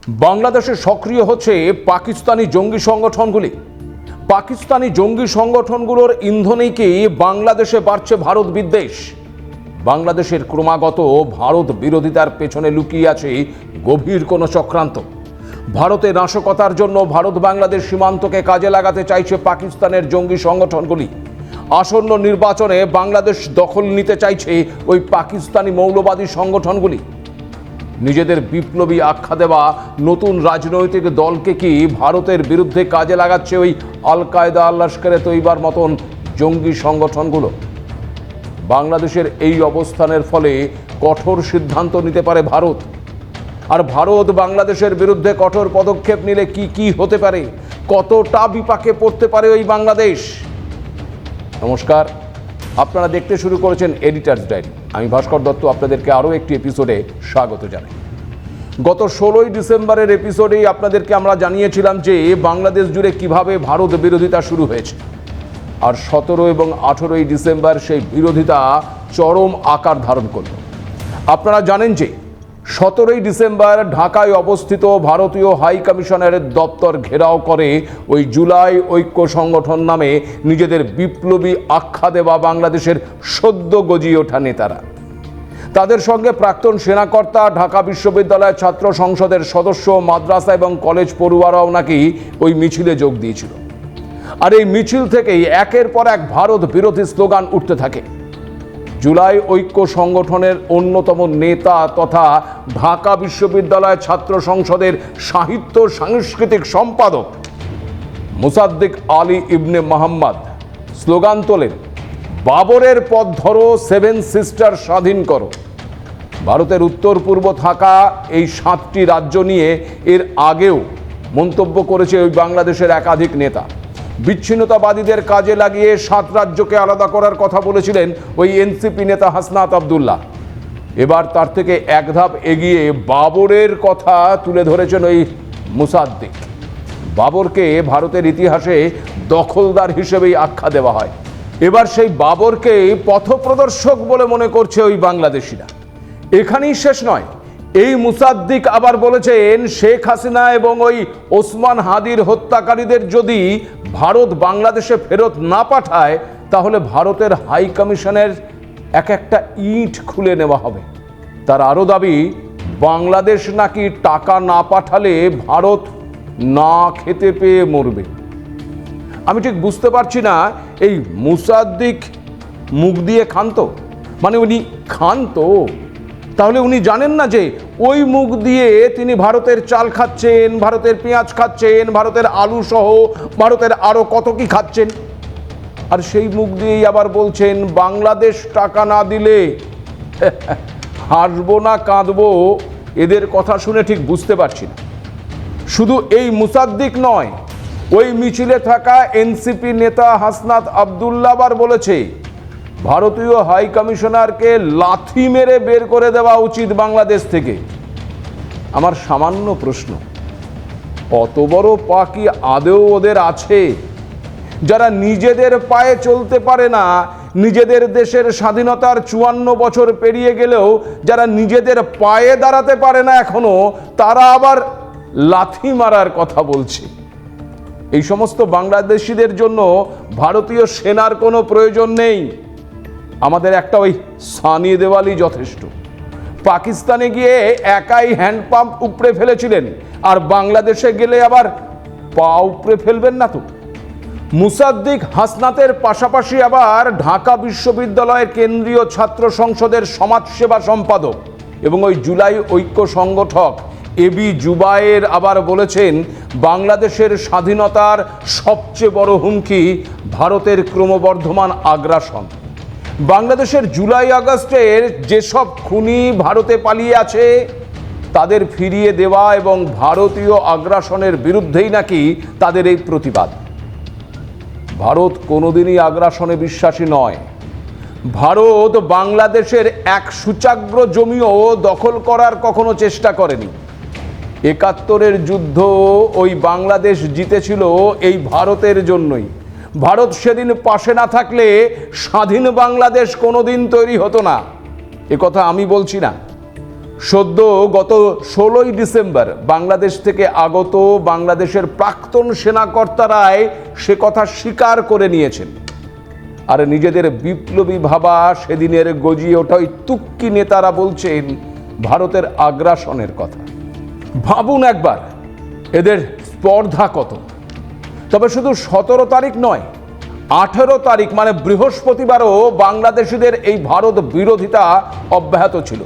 বাংলাদেশে সক্রিয় হচ্ছে পাকিস্তানি জঙ্গি সংগঠনগুলি। পাকিস্তানি জঙ্গি সংগঠনগুলোর ইন্ধনেই কি বাংলাদেশে বাড়ছে ভারত বিদ্বেষ। বাংলাদেশের ক্রমাগত ভারত বিরোধিতার পেছনে লুকিয়ে আছে গভীর কোনো চক্রান্ত। ভারতের নাশকতার জন্য ভারত বাংলাদেশ সীমান্তকে কাজে লাগাতে চাইছে পাকিস্তানের জঙ্গি সংগঠনগুলি। আসন্ন নির্বাচনে বাংলাদেশ দখল নিতে চাইছে ওই পাকিস্তানি মৌলবাদী সংগঠনগুলি। নিজেদের বিপ্লবী আখ্যা দেওয়া নতুন রাজনৈতিক দলকে কি ভারতের বিরুদ্ধে কাজে লাগাচ্ছে ওই আল কায়দা, লস্করে তৈবার মতন জঙ্গি সংগঠনগুলো। বাংলাদেশের এই অবস্থানের ফলে কঠোর সিদ্ধান্ত নিতে পারে ভারত। আর ভারত বাংলাদেশের বিরুদ্ধে কঠোর পদক্ষেপ নিলে কি কি হতে পারে, কতটা বিপাকে পড়তে পারে ওই বাংলাদেশ। নমস্কার, আপনারা দেখতে শুরু করেছেন এডিটার্স ডায়েরি। আমি ভাস্কর দত্ত আপনাদেরকে আরও একটি এপিসোডে স্বাগত জানাই। গত 16ই ডিসেম্বরের এপিসোডেই আপনাদেরকে আমরা জানিয়েছিলাম যে বাংলাদেশ জুড়ে কিভাবে ভারত বিরোধিতা শুরু হয়েছে। আর 17 এবং 18ই ডিসেম্বর সেই বিরোধিতা চরম আকার ধারণ করল। আপনারা জানেন যে 17ই ডিসেম্বর ঢাকায় অবস্থিত ভারতীয় হাই কমিশনের দপ্তর ঘেরাও করে ওই জুলাই ঐক্য সংগঠন নামে নিজেদের বিপ্লবী আখ্যা দেওয়া বাংলাদেশের সদ্য গজিয়ে ওঠা নেতারা। তাদের সঙ্গে প্রাক্তন সেনাকর্তা, ঢাকা বিশ্ববিদ্যালয় ছাত্র সংসদের সদস্য, মাদ্রাসা এবং কলেজ পড়ুয়ারাও নাকি ওই মিছিলে যোগ দিয়েছিল। আর এই মিছিল থেকেই একের পর এক ভারত বিরোধী স্লোগান উঠতে থাকে। জুলাই ঐক্য সংগঠনের অন্যতম নেতা তথা ঢাকা বিশ্ববিদ্যালয় ছাত্র সংসদের সাহিত্য সাংস্কৃতিক সম্পাদক মুসাদ্দিক আলী ইবনে মোহাম্মদ স্লোগান তোলেন, বাবরের পথ ধরো, 7 সিস্টার স্বাধীন করো। ভারতের উত্তর পূর্ব থাকা এই 7টি রাজ্য নিয়ে এর আগেও মন্তব্য করেছে ওই বাংলাদেশের একাধিক নেতা। বিচ্ছিন্নতাবাদীদের কাজে লাগিয়ে 7 রাজ্যকে আলাদা করার কথা বলেছিলেন ওই এনসিপি নেতা হাসনাত আবদুল্লাহ। এবার তার থেকে এক ধাপ এগিয়ে বাবরের কথা তুলে ধরেছেন ওই মুসাদ্দিক। বাবরকে ভারতের ইতিহাসে দখলদার হিসেবেই আখ্যা দেওয়া হয়। এবার সেই বাবরকে পথপ্রদর্শক বলে মনে করছে ওই বাংলাদেশিরা। এখানেই শেষ নয়, এই মুসাদ্দিক আবার বলেছেন শেখ হাসিনা এবং ওই ওসমান হাদির হত্যাকারীদের যদি ভারত বাংলাদেশে ফেরত না পাঠায় তাহলে ভারতের হাই কমিশনের এক একটা ইট খুলে নেওয়া হবে। তার আরও দাবি, বাংলাদেশ নাকি টাকা না পাঠালে ভারত না খেতে পেয়ে মরবে। আমি ঠিক বুঝতে পারছি না, এই মুসাদ্দিক মুখ দিয়ে খান তো, মানে উনি খান তো, তাহলে উনি জানেন না যে ওই মুখ দিয়ে তিনি ভারতের চাল খাচ্ছেন, ভারতের পেঁয়াজ খাচ্ছেন, ভারতের আলু সহ ভারতের আরও কত কি খাচ্ছেন। আর সেই মুখ দিয়েই আবার বলছেন বাংলাদেশ টাকা না দিলে হাসবো না কাঁদবো, এদের কথা শুনে ঠিক বুঝতে পারছি না। শুধু এই মুসাদ্দিক নয়, ওই মিছিলে থাকা এনসিপি নেতা হাসনাত আবদুল্লাহ আবার বলেছে ভারতীয় হাই কমিশনারকে লাথি মেরে বের করে দেওয়া উচিত বাংলাদেশ থেকে। আমার সামান্য প্রশ্ন, অত বড় পা কি আদৌ ওদের আছে? যারা নিজেদের পায়ে চলতে পারে না, নিজেদের দেশের স্বাধীনতার 54 বছর পেরিয়ে গেলেও যারা নিজেদের পায়ে দাঁড়াতে পারে না এখনো, তারা আবার লাথি মারার কথা বলছে। এই সমস্ত বাংলাদেশিদের জন্য ভারতীয় সেনার কোনো প্রয়োজন নেই। আমাদের একটা ওই সানি দেওয়ালি যথেষ্ট। পাকিস্তানে গিয়ে একাই হ্যান্ডপাম্প উপড়ে ফেলেছিলেন, আর বাংলাদেশে গেলে আবার পা উপড়ে ফেলবেন না তো। মুসাদ্দিক হাসনাতের পাশাপাশি আবার ঢাকা বিশ্ববিদ্যালয়ের কেন্দ্রীয় ছাত্র সংসদের সমাজসেবা সম্পাদক এবং ওই জুলাই ঐক্য সংগঠক এবি জুবায়ের আবার বলেছেন বাংলাদেশের স্বাধীনতার সবচেয়ে বড় হুমকি ভারতের ক্রমবর্ধমান আগ্রাসন। বাংলাদেশের জুলাই আগস্টের যেসব খুনি ভারতে পালিয়ে আছে তাদের ফিরিয়ে দেওয়া এবং ভারতীয় আগ্রাসনের বিরুদ্ধেই নাকি তাদের এই প্রতিবাদ। ভারত কোনোদিনই আগ্রাসনে বিশ্বাসী নয়। ভারত বাংলাদেশের এক সূচাগ্র জমিও দখল করার কখনো চেষ্টা করেনি। 71-এর যুদ্ধ ওই বাংলাদেশ জিতেছিল এই ভারতের জন্যই। ভারত সেদিন পাশে না থাকলে স্বাধীন বাংলাদেশ কোনোদিন তৈরি হতো না। এ কথা আমি বলছি না, সদ্য গত 16ই ডিসেম্বর বাংলাদেশ থেকে আগত বাংলাদেশের প্রাক্তন সেনাকর্তারাই সে কথা স্বীকার করে নিয়েছেন। আর নিজেদের বিপ্লবী ভাবা সেদিনের গজিয়ে ওঠা ওই তুক্কি নেতারা বলছেন ভারতের আগ্রাসনের কথা। ভাবুন একবার এদের স্পর্ধা কত। তবে শুধু 17 তারিখ নয়, 18 তারিখ মানে বৃহস্পতিবারও বাংলাদেশিদের এই ভারত বিরোধিতা অব্যাহত ছিল।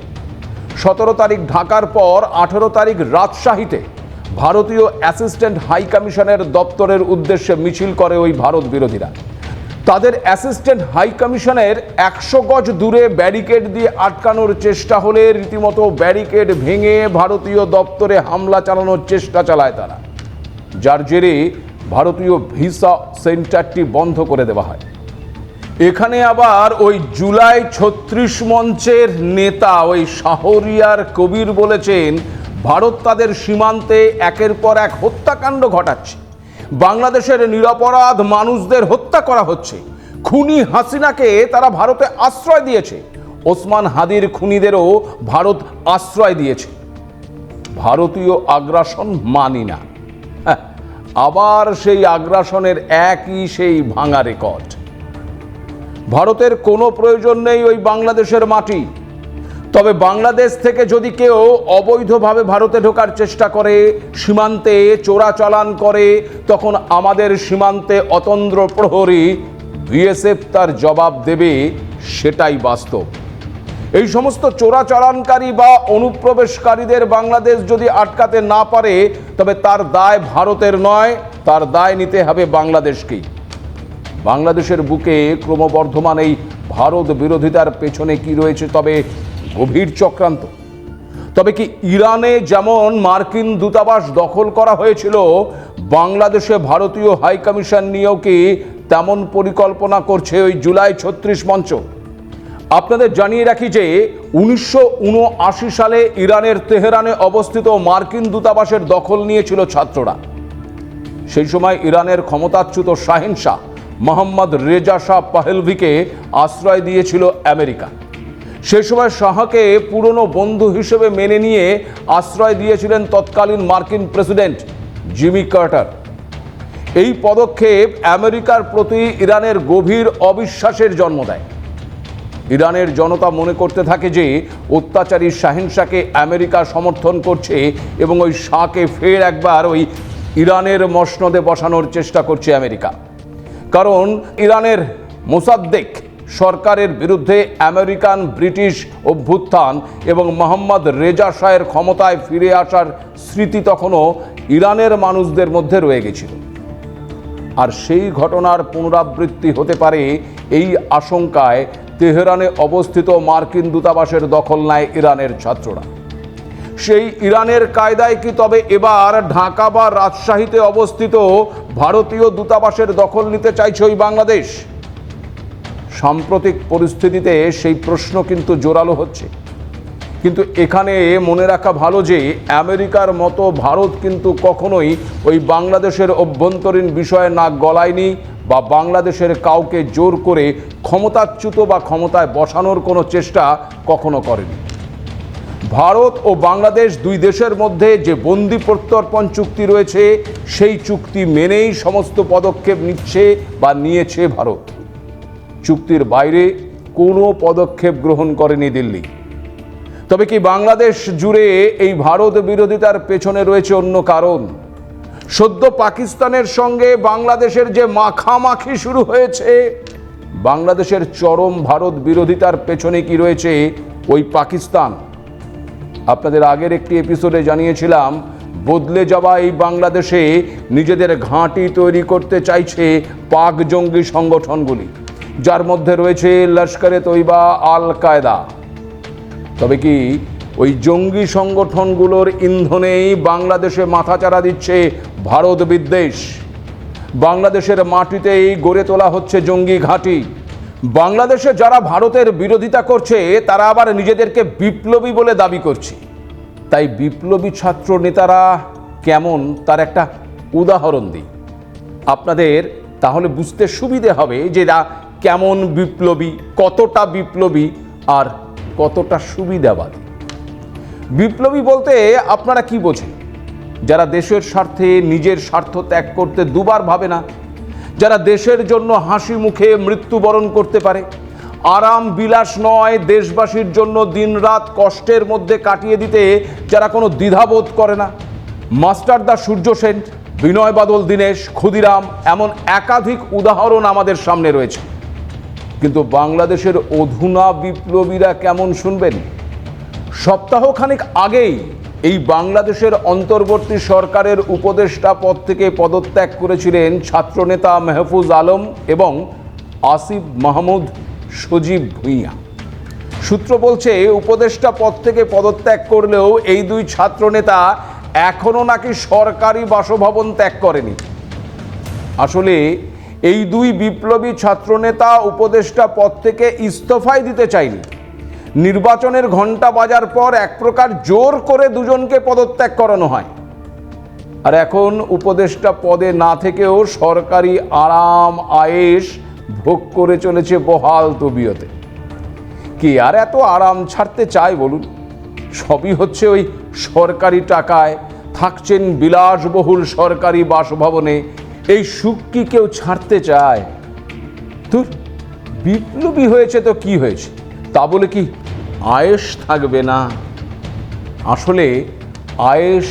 17 তারিখ ঢাকার পর 18 তারিখ রাজশাহীতে ভারতীয় অ্যাসিস্ট্যান্ট হাই কমিশনের দপ্তরের উদ্দেশ্যে মিছিল করে ওই ভারত বিরোধীরা। তাদের অ্যাসিস্ট্যান্ট হাই কমিশনের 100 গজ দূরে ব্যারিকেড দিয়ে আটকানোর চেষ্টা হলে রীতিমতো ব্যারিকেড ভেঙে ভারতীয় দপ্তরে হামলা চালানোর চেষ্টা চালায় তারা, যার জেরে ভারতীয় ভিসা সেন্টারটি বন্ধ করে দেওয়া হয়। এখানে আবার ওই জুলাই 36 মঞ্চের নেতা ওই শাহরিয়ার কবির বলেছেন ভারত তাদের সীমান্তে একের পর এক হত্যাকাণ্ড ঘটাচ্ছে, বাংলাদেশের নিরপরাধ মানুষদের হত্যা করা হচ্ছে, খুনি হাসিনাকে তারা ভারতে আশ্রয় দিয়েছে, ওসমান হাদির খুনিদেরও ভারত আশ্রয় দিয়েছে। ভারতীয় আগ্রাসন মানি না। আবার সেই আগ্রাসনের একই সেই ভাঙা রেকর্ড। ভারতের কোনো প্রয়োজন নেই ওই বাংলাদেশের মাটি। তবে বাংলাদেশ থেকে যদি কেউ অবৈধভাবে ভারতে ঢোকার চেষ্টা করে, সীমান্তে চোরাচালান করে, তখন আমাদের সীমান্তে অতন্দ্র প্রহরী বিএসএফ তার জবাব দেবে, সেটাই বাস্তব। এই সমস্ত চোরাচালানকারী বা অনুপ্রবেশকারীদের বাংলাদেশ যদি আটকাতে না পারে, তবে তার দায় ভারতের নয়, তার দায় নিতে হবে বাংলাদেশকেই। বাংলাদেশের বুকে ক্রমবর্ধমান এই ভারত বিরোধিতার পেছনে কি রয়েছে? তবে গভীর চক্রান্ত। তবে কি ইরানে যেমন মার্কিন দূতাবাস দখল করা হয়েছিল, বাংলাদেশে ভারতীয় হাই কমিশন নিয়েও কি তেমন পরিকল্পনা করছে ওই জুলাই 36 মঞ্চ? আপনাদের জানিয়ে রাখি যে 1979 সালে ইরানের তেহরানে অবস্থিত মার্কিন দূতাবাসের দখল নিয়েছিল ছাত্ররা। সেই সময় ইরানের ক্ষমতাচ্যুত শাহেনশাহ মোহাম্মদ রেজা শাহ পাহলভিকে আশ্রয় দিয়েছিল আমেরিকা। সেই সময় শাহকে পুরনো বন্ধু হিসেবে মেনে নিয়ে আশ্রয় দিয়েছিলেন তৎকালীন মার্কিন প্রেসিডেন্ট জিমি কার্টার। এই পদক্ষেপ আমেরিকার প্রতি ইরানের গভীর অবিশ্বাসের জন্ম দেয়। ইরানের জনতা মনে করতে থাকে যে অত্যাচারী শাহেনশাহকে আমেরিকা সমর্থন করছে এবং ওই শাহকে ফের একবার ওই ইরানের মসনদে বসানোর চেষ্টা করছে আমেরিকা। কারণ ইরানের মোসাদ্দেক সরকারের বিরুদ্ধে আমেরিকান ব্রিটিশ অভ্যুত্থান এবং মোহাম্মদ রেজা শাহের ক্ষমতায় ফিরে আসার স্মৃতি তখনও ইরানের মানুষদের মধ্যে রয়ে গেছিল। আর সেই ঘটনার পুনরাবৃত্তি হতে পারে এই আশঙ্কায় তেহরানে অবস্থিত মার্কিন দূতাবাসের দখল নেয় ইরানের ছাত্ররা। সেই ইরানের কায়দায় কি তবে এবার ঢাকা বা রাজশাহীতে অবস্থিত ভারতীয় দূতাবাসের দখল নিতে চাইছে ওই বাংলাদেশ? সাম্প্রতিক পরিস্থিতিতে সেই প্রশ্ন কিন্তু জোরালো হচ্ছে। কিন্তু এখানে মনে রাখা ভালো যে আমেরিকার মতো ভারত কিন্তু কখনোই ওই বাংলাদেশের অভ্যন্তরীণ বিষয়ে নাক গলায়নি বা বাংলাদেশের কাউকে জোর করে ক্ষমতাচ্যুত বা ক্ষমতায় বসানোর কোনো চেষ্টা কখনো করেনি। ভারত ও বাংলাদেশ দুই দেশের মধ্যে যে বন্দি প্রত্যর্পণ চুক্তি রয়েছে, সেই চুক্তি মেনেই সমস্ত পদক্ষেপ নিচ্ছে বা নিয়েছে ভারত। চুক্তির বাইরে কোনো পদক্ষেপ গ্রহণ করেনি দিল্লি। তবে কি বাংলাদেশ জুড়ে এই ভারত বিরোধিতার পেছনে রয়েছে অন্য কারণ? সদ্য পাকিস্তানের সঙ্গে বাংলাদেশের যে মাখামাখি শুরু হয়েছে, বাংলাদেশের চরম ভারত বিরোধিতার পেছনে কি রয়েছে ওই পাকিস্তান? আপনাদের আগের একটি এপিসোডে জানিয়েছিলাম বদলে যাওয়া এই বাংলাদেশে নিজেদের ঘাঁটি তৈরি করতে চাইছে পাক জঙ্গি সংগঠনগুলি, যার মধ্যে রয়েছে লস্করে তৈবা, আল কায়দা। তবে কি ওই জঙ্গি সংগঠনগুলোর ইন্ধনেই বাংলাদেশে মাথাচাড়া দিচ্ছে ভারত বিদ্বেষ? বাংলাদেশের মাটিতেই গড়ে তোলা হচ্ছে জঙ্গি ঘাঁটি। বাংলাদেশে যারা ভারতের বিরোধিতা করছে তারা আবার নিজেদেরকে বিপ্লবী বলে দাবি করছে। তাই বিপ্লবী ছাত্র নেতারা কেমন তার একটা উদাহরণ দিই আপনাদের, তাহলে বুঝতে সুবিধে হবে যে এরা কেমন বিপ্লবী, কতটা বিপ্লবী আর কতটা সুবিধাবাদী। বিপ্লবী বলতে আপনারা কি বোঝেন? যারা দেশের স্বার্থে নিজের স্বার্থ ত্যাগ করতে দুবার ভাবে না, যারা দেশের জন্য হাসি মুখে মৃত্যুবরণ করতে পারে, আরাম বিলাস নয় দেশবাসীর জন্য দিনরাত কষ্টের মধ্যে কাটিয়ে দিতে যারা কোনো দ্বিধাবোধ করে না। মাস্টারদা সূর্য সেন, বিনয় বাদল দীনেশ, ক্ষুদিরাম, এমন একাধিক উদাহরণ আমাদের সামনে রয়েছে। কিন্তু বাংলাদেশের অধুনা বিপ্লবীরা কেমন শুনবেন? সপ্তাহখানেক আগেই এই বাংলাদেশের অন্তর্বর্তী সরকারের উপদেষ্টা পদ থেকে পদত্যাগ করেছিলেন ছাত্রনেতা মেহফুজ আলম এবং আসিফ মাহমুদ সজীব ভুঁইয়া। সূত্র বলছে উপদেষ্টা পদ থেকে পদত্যাগ করলেও এই দুই ছাত্রনেতা এখনও নাকি সরকারি বাসভবন ত্যাগ করেনি। আসলে এই দুই বিপ্লবী ছাত্রনেতা উপদেষ্টা পদ থেকে ইস্তফাই দিতে চায়নি। নির্বাচনের ঘণ্টা বাজার পর এক প্রকার জোর করে দুজনকে পদত্যাগ করানো হয়। আর এখন উপদেষ্টা পদে না থেকেও সরকারি আরাম আয়েশ ভোগ করে চলেছে বহাল তবিয়তে। কে আর এত আরাম ছাড়তে চায় বলুন? সবই হচ্ছে ওই সরকারি টাকায়, থাকছেন বিলাসবহুল সরকারি বাসভবনে। এই সুখ কি কেউ ছাড়তে চায়? তোর বিপ্লবী হয়েছে তো কি হয়েছে, তা বলে কি আয়েশ থাকবে না? আসলে আয়েশ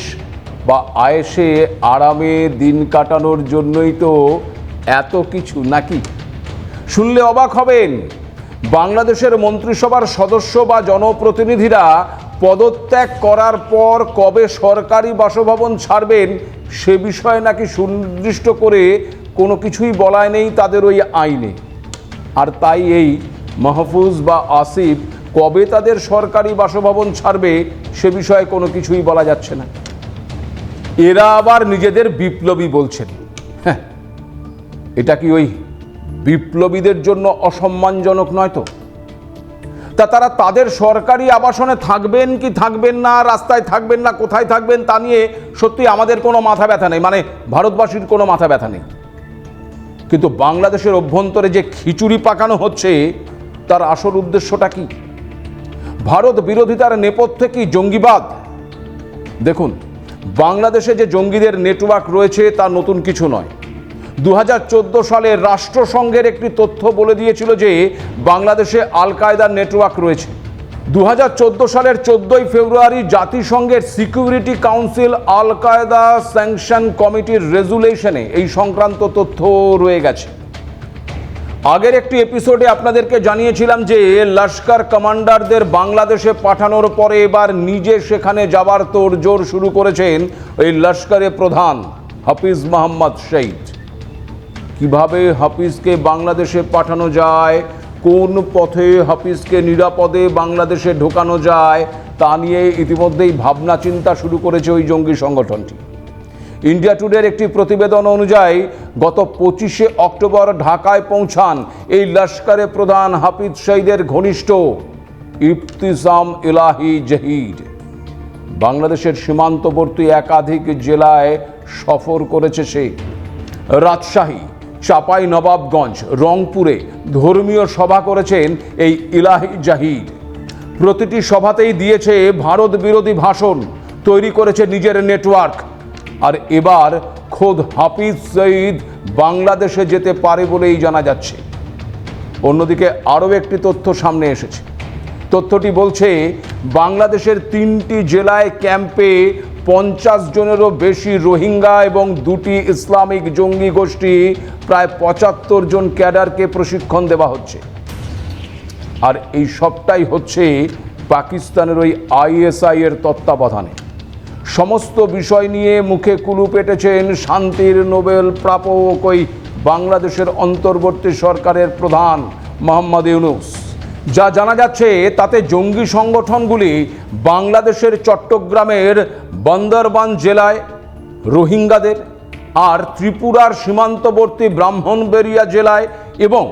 বা আয়েশে আরামে দিন কাটানোর জন্যই তো এত কিছু নাকি? শুনলে অবাক হবেন, বাংলাদেশের মন্ত্রিসভার সদস্য বা জনপ্রতিনিধিরা পদত্যাগ করার পর কবে সরকারি বাসভবন ছাড়বেন সে বিষয়ে নাকি সুনির্দিষ্ট করে কোনো কিছুই বলা নেই তাদের ওই আইনে। আর তাই এই মাহফুজ বা আসিফ কবে তাদের সরকারি বাসভবন ছাড়বে সে বিষয়ে কোনো কিছুই বলা যাচ্ছে না। এরা আবার নিজেদের বিপ্লবী বলছেন। হ্যাঁ, এটা কি ওই বিপ্লবীদের জন্য অসম্মানজনক নয় তো? তারা তাদের সরকারি আবাসনে থাকবেন কি থাকবেন না, রাস্তায় থাকবেন না, কোথায় থাকবেন তা নিয়ে সত্যি আমাদের কোনো মাথা ব্যথা নেই, মানে ভারতবাসীর কোনো মাথা ব্যথা নেই। কিন্তু বাংলাদেশের অভ্যন্তরে যে খিচুড়ি পাকানো হচ্ছে তার আসল উদ্দেশ্যটা কি? ভারত বিরোধিতার নেপথ্যে কি জঙ্গিবাদ? দেখুন, বাংলাদেশে যে জঙ্গিদের নেটওয়ার্ক রয়েছে তা নতুন কিছু নয়। 2014 সালে রাষ্ট্রসংঘের একটি তথ্য বলে দিয়েছিল যে বাংলাদেশে আল কায়দার নেটওয়ার্ক রয়েছে। 2014 সালের 14ই ফেব্রুয়ারি জাতিসংঘের সিকিউরিটি কাউন্সিল আল কায়দা স্যাংশন কমিটির রেজুলেশনে এই সংক্রান্ত তথ্য রয়ে গেছে। আগের একটি এপিসোডে আপনাদেরকে জানিয়েছিলাম যে লস্কর কমান্ডারদের বাংলাদেশে পাঠানোর পরে এবার নিজে সেখানে যাবার তোড়জোড় শুরু করেছেন এই লস্করের প্রধান হাফিজ মোহাম্মদ সঈদ। কিভাবে হাফিজকে বাংলাদেশে পাঠানো যায়, কোন পথে হাফিজকে নিরাপদে বাংলাদেশে ঢোকানো যায় তা নিয়ে ইতিমধ্যেই ভাবনা চিন্তা শুরু করেছে ওই জঙ্গি সংগঠনটি। ইন্ডিয়া টুডের একটি প্রতিবেদন অনুযায়ী গত 25শে অক্টোবর ঢাকায় পৌঁছান এই লস্করের প্রধান হাফিজ সঈদের ঘনিষ্ঠ ইফতিসাম ইলাহি জাহিদ। বাংলাদেশের সীমান্তবর্তী একাধিক জেলায় সফর করেছে সে। রাজশাহী, চাঁপাই নবাবগঞ্জ, রংপুরে ধর্মীয় সভা করেছেন এই ইলাহি জাহিদ। প্রতিটি সভাতেই দিয়েছে ভারত বিরোধী ভাষণ, তৈরি করেছে নিজের নেটওয়ার্ক। আর এবার খোদ হাফিজ সঈদ বাংলাদেশে যেতে পারে বলেই জানা যাচ্ছে। অন্যদিকে আরও একটি তথ্য সামনে এসেছে। তথ্যটি বলছে বাংলাদেশের 3টি জেলায় ক্যাম্পে 50 জনেরও বেশি রোহিঙ্গা এবং 2টি ইসলামিক জঙ্গি গোষ্ঠী প্রায় 75 জন ক্যাডারকে প্রশিক্ষণ দেওয়া হচ্ছে। আর এই সবটাই হচ্ছে পাকিস্তানের ওই ISI এর তত্ত্বাবধানে। সমস্ত বিষয় নিয়ে মুখে কুলুপ এঁটেছেন শান্তির নোবেল প্রাপক ওই বাংলাদেশের অন্তর্বর্তী সরকারের প্রধান মোহাম্মদ ইউনূস। যা জানা যাচ্ছে তাতে জঙ্গি সংগঠনগুলি বাংলাদেশের চট্টগ্রামের বান্দরবান জেলায় রোহিঙ্গাদের, আর ত্রিপুরার সীমান্তবর্তী ব্রাহ্মণবাড়িয়া জেলায় এবং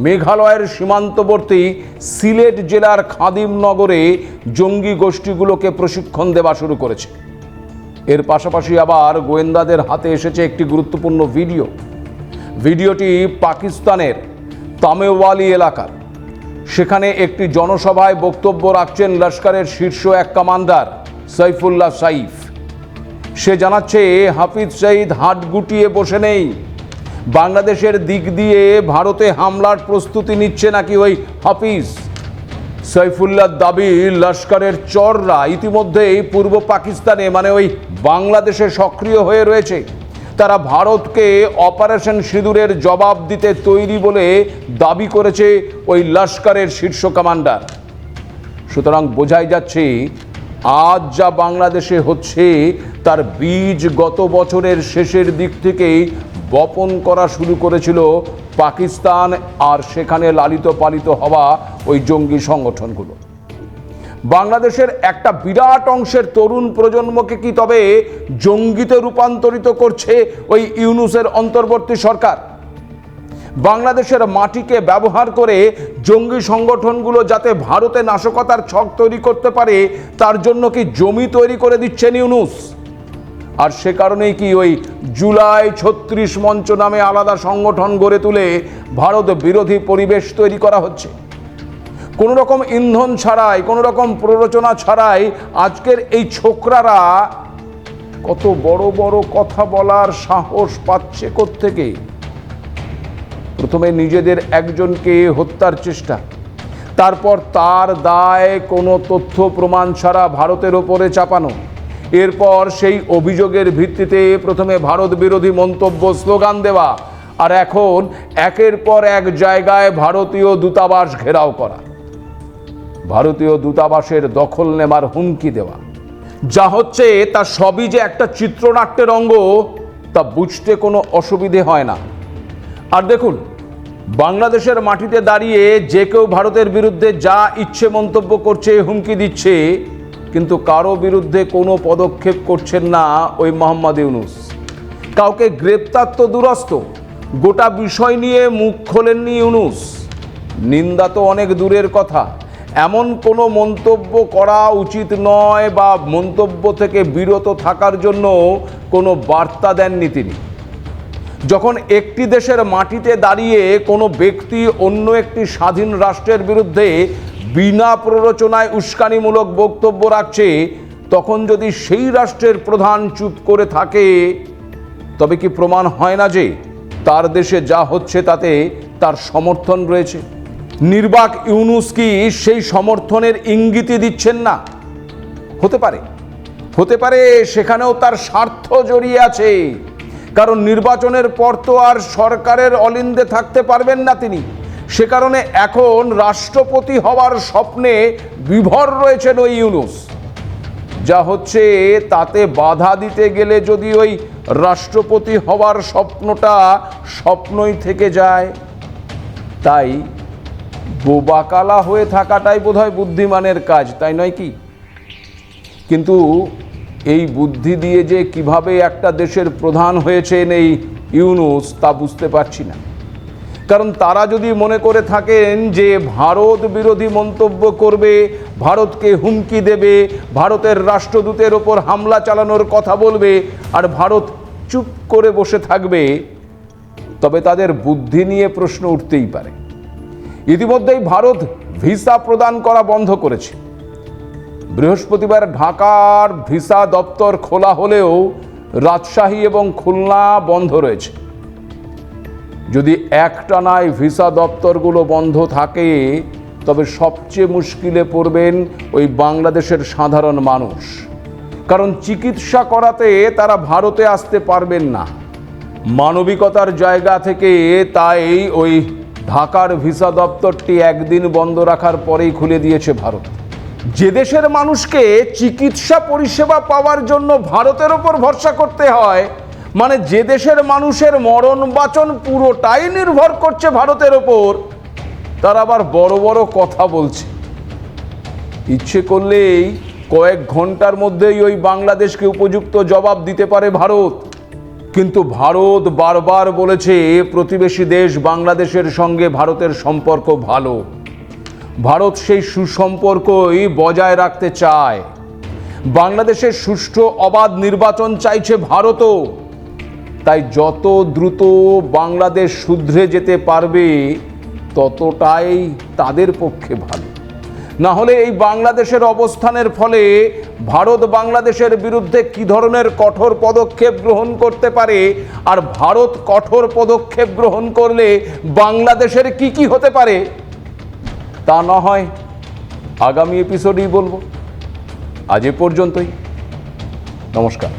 মেঘালয়ের সীমান্তবর্তী সিলেট জেলার খাদিমনগরে জঙ্গি গোষ্ঠীগুলোকে প্রশিক্ষণ দেওয়া শুরু করেছে। এর পাশাপাশি আবার গোয়েন্দাদের হাতে এসেছে একটি গুরুত্বপূর্ণ ভিডিওটি পাকিস্তানের তামেওয়ালি এলাকার। সেখানে একটি জনসভায় বক্তব্য রাখছেন লস্করের শীর্ষ এক কমান্ডার। সাইফুল্লাহ সাইফ। সে জানাচ্ছে হাফিজ সঈদ হাত গুটিয়ে বসে নেই, বাংলাদেশের দিক দিয়ে ভারতে হামলার প্রস্তুতি নিচ্ছে নাকি ওই হাফিজ। সাইফুল্লাহর দাবি লস্করের চররা ইতিমধ্যেই পূর্ব পাকিস্তানে মানে ওই বাংলাদেশে সক্রিয় হয়ে রয়েছে। তারা ভারতকে অপারেশন সিঁদুরের জবাব দিতে তৈরি বলে দাবি করেছে ওই লস্করের শীর্ষ কমান্ডার। সুতরাং বোঝাই যাচ্ছে আজ যা বাংলাদেশে হচ্ছে তার বীজ গত বছরের শেষের দিক থেকেই বপন করা শুরু করেছিল পাকিস্তান আর সেখানে লালিত পালিত হওয়া ওই জঙ্গি সংগঠনগুলো। বাংলাদেশের একটা বিরাট অংশের তরুণ প্রজন্মকে কি তবে জঙ্গিতে রূপান্তরিত করছে ওই ইউনূসের অন্তর্বর্তী সরকার? বাংলাদেশের মাটিকে ব্যবহার করে জঙ্গি সংগঠনগুলো যাতে ভারতে নাশকতার ছক তৈরি করতে পারে তার জন্য কি জমি তৈরি করে দিচ্ছেন ইউনূস? আর সে কারণেই কি ওই জুলাই ৩৬ মঞ্চ নামে আলাদা সংগঠন গড়ে তুলে ভারত বিরোধী পরিবেশ তৈরি করা হচ্ছে। কোনো রকম ইন্ধন ছাড়াই, কোনো রকম প্ররোচনা ছাড়াই আজকের এই ছোকরারা কত বড় বড় কথা বলার সাহস পাচ্ছে কোত্থেকে? প্রথমে নিজেদের একজনকে হত্যার চেষ্টা, তারপর তার দায় কোনো তথ্য প্রমাণ ছাড়া ভারতের ওপরে চাপানো, এরপর সেই অভিযোগের ভিত্তিতে প্রথমে ভারত বিরোধী মন্তব্য, স্লোগান দেওয়া, আর এখন একের পর এক জায়গায় ভারতীয় দূতাবাস ঘেরাও করা, ভারতীয় দূতাবাসের দখল নেবার হুমকি দেওয়া। যা হচ্ছে তা সবই যে একটা চিত্রনাট্যের অঙ্গ তা বুঝতে কোনো অসুবিধে হয় না। আর দেখুন, বাংলাদেশের মাটিতে দাঁড়িয়ে যে কেউ ভারতের বিরুদ্ধে যা ইচ্ছে মন্তব্য করছে, হুমকি দিচ্ছে, কিন্তু কারো বিরুদ্ধে কোনো পদক্ষেপ করছেন না ওই মোহাম্মদ ইউনূস। কাউকে গ্রেপ্তার তো দূরস্থ, গোটা বিষয় নিয়ে মুখ খোলেননি ইউনূস। নিন্দা তো অনেক দূরের কথা, এমন কোনো মন্তব্য করা উচিত নয় বা মন্তব্য থেকে বিরত থাকার জন্য কোনো বার্তা দেননি তিনি। যখন একটি দেশের মাটিতে দাঁড়িয়ে কোনো ব্যক্তি অন্য একটি স্বাধীন রাষ্ট্রের বিরুদ্ধে বিনা প্ররোচনায় উস্কানিমূলক বক্তব্য রাখছে, তখন যদি সেই রাষ্ট্রের প্রধান চুপ করে থাকে তবে কি প্রমাণ হয় না যে তার দেশে যা হচ্ছে তাতে তার সমর্থন রয়েছে? নির্বাক ইউনূস কি সেই সমর্থনের ইঙ্গিতই দিচ্ছেন না? হতে পারে সেখানেও তার স্বার্থ জড়িয়ে আছে, কারণ নির্বাচনের পর তো আর সরকারের অলিন্দে থাকতে পারবেন না তিনি। সে কারণে এখন রাষ্ট্রপতি হওয়ার স্বপ্নে বিভোর রয়েছেন ওই ইউনূস। যা হচ্ছে তাতে বাধা দিতে গেলে যদি ওই রাষ্ট্রপতি হওয়ার স্বপ্নটা স্বপ্নই থেকে যায়, তাই বোবাকালা হয়ে থাকাটাই বোধহয় বুদ্ধিমানের কাজ, তাই নয় কি? কিন্তু এই বুদ্ধি দিয়ে যে কিভাবে একটা দেশের প্রধান হয়েছেন এই ইউনূস তা বুঝতে পারছি না। কারণ তারা যদি মনে করে থাকেন যে ভারত বিরোধী মন্তব্য করবে, ভারতকে হুমকি দেবে, ভারতের রাষ্ট্রদূতের ওপর হামলা চালানোর কথা বলবে আর ভারত চুপ করে বসে থাকবে, তবে তাদের বুদ্ধি নিয়ে প্রশ্ন উঠতেই পারে। ইতিমধ্যেই ভারত ভিসা প্রদান করা বন্ধ করেছে। বৃহস্পতিবার ঢাকার ভিসা দপ্তর খোলা হলেও রাজশাহী এবং খুলনা বন্ধ রয়েছে। যদি একটানায় ভিসা দপ্তরগুলো বন্ধ থাকে তবে সবচেয়ে মুশকিলে পড়বেন ওই বাংলাদেশের সাধারণ মানুষ, কারণ চিকিৎসা করাতে তারা ভারতে আসতে পারবেন না মানবিকতার জায়গা থেকে। তাই ওই ঢাকার ভিসা দপ্তরটি একদিন বন্ধ রাখার পরেই খুলে দিয়েছে ভারত। যে দেশের মানুষকে চিকিৎসা পরিষেবা পাওয়ার জন্য ভারতের ওপর ভরসা করতে হয়, মানে যে দেশের মানুষের মরণ বাঁচন পুরোটাই নির্ভর করছে ভারতের ওপর, তারা আবার বড় বড় কথা বলছে। ইচ্ছে করলেই কয়েক ঘন্টার মধ্যেই ওই বাংলাদেশকে উপযুক্ত জবাব দিতে পারে ভারত। কিন্তু ভারত বারবার বলেছে প্রতিবেশী দেশ বাংলাদেশের সঙ্গে ভারতের সম্পর্ক ভালো, ভারত সেই সুসম্পর্কই বজায় রাখতে চায়। বাংলাদেশের সুষ্ঠু অবাধ নির্বাচন চাইছে ভারতও। তাই যত দ্রুত বাংলাদেশ শুধরে যেতে পারবে ততটাই তাদের পক্ষে ভালো। না হলে এই বাংলাদেশের অবস্থানের ফলে ভারত বাংলাদেশের বিরুদ্ধে কি ধরনের কঠোর পদক্ষেপ গ্রহণ করতে পারে, আর ভারত কঠোর পদক্ষেপ গ্রহণ করলে বাংলাদেশের কি কি হতে পারে তা না হয় আগামী এপিসোডেই বলবো। আজ এ পর্যন্তই, নমস্কার।